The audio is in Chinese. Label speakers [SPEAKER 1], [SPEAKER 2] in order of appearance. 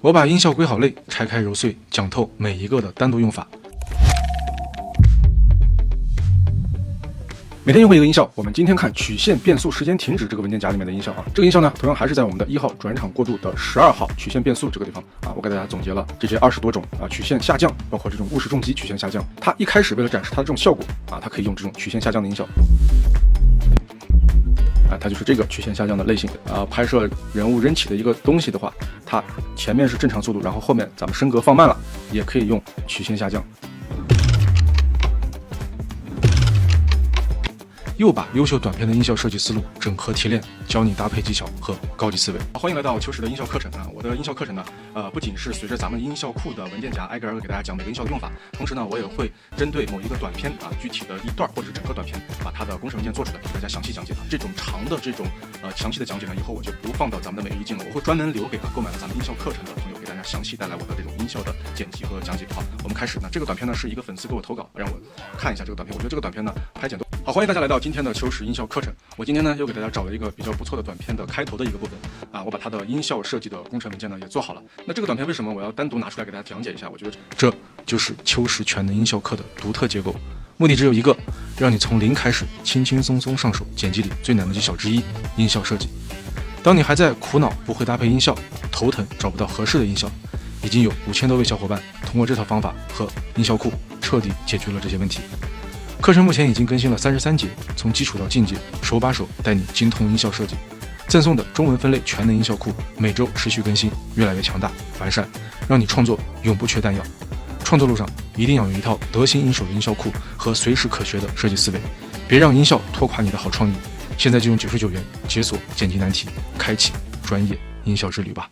[SPEAKER 1] 我把音效归好类，拆开揉碎，讲透每一个的单独用法。每天用会一个音效，我们今天看曲线变速时间停止这个文件夹里面的音效啊。这个音效呢，同样还是在我们的1号转场过渡的12号曲线变速这个地方啊。我给大家总结了这些20多种啊曲线下降，包括这种务实重击曲线下降。它一开始为了展示它的这种效果啊，它可以用这种曲线下降的音效。它就是这个曲线下降的类型啊。拍摄人物扔起的一个东西的话，它前面是正常速度，然后后面咱们升格放慢了，也可以用曲线下降。又把优秀短片的音效设计思路整合提炼，教你搭配技巧和高级思维。欢迎来到秋实的音效课程啊！我的音效课程呢，不仅是随着咱们音效库的文件夹挨个给大家讲每个音效的用法，同时呢，我也会针对某一个短片啊，具体的一段或者是整个短片，把它的工程文件做出来，给大家详细讲解啊。这种长的这种详细的讲解呢，以后我就不放到咱们的每日一镜了，我会专门留给购买了咱们音效课程的朋友，给大家详细带来我的这种音效的剪辑和讲解。好，我们开始。那这个短片呢，是一个粉丝给我投稿，让我看一下这个短片。我觉得这个短片呢，拍剪都好。欢迎大家来到今天的秋实音效课程。我今天呢，又给大家找了一个比较不错的短片的开头的一个部分啊，我把它的音效设计的工程文件呢也做好了。那这个短片为什么我要单独拿出来给大家讲解一下？我觉得这就是秋实全能音效课的独特结构，目的只有一个，让你从零开始，轻轻松松上手剪辑里最难的技巧之一——音效设计。当你还在苦恼不会搭配音效，头疼找不到合适的音效，已经有5000多位小伙伴通过这套方法和音效库彻底解决了这些问题。课程目前已经更新了33节，从基础到进阶，手把手带你精通音效设计。赠送的中文分类全能音效库每周持续更新，越来越强大完善，让你创作永不缺弹药。创作路上一定要有一套得心应手的音效库和随时可学的设计思维，别让音效拖垮你的好创意。现在就用99元解锁剪辑难题，开启专业音效之旅吧。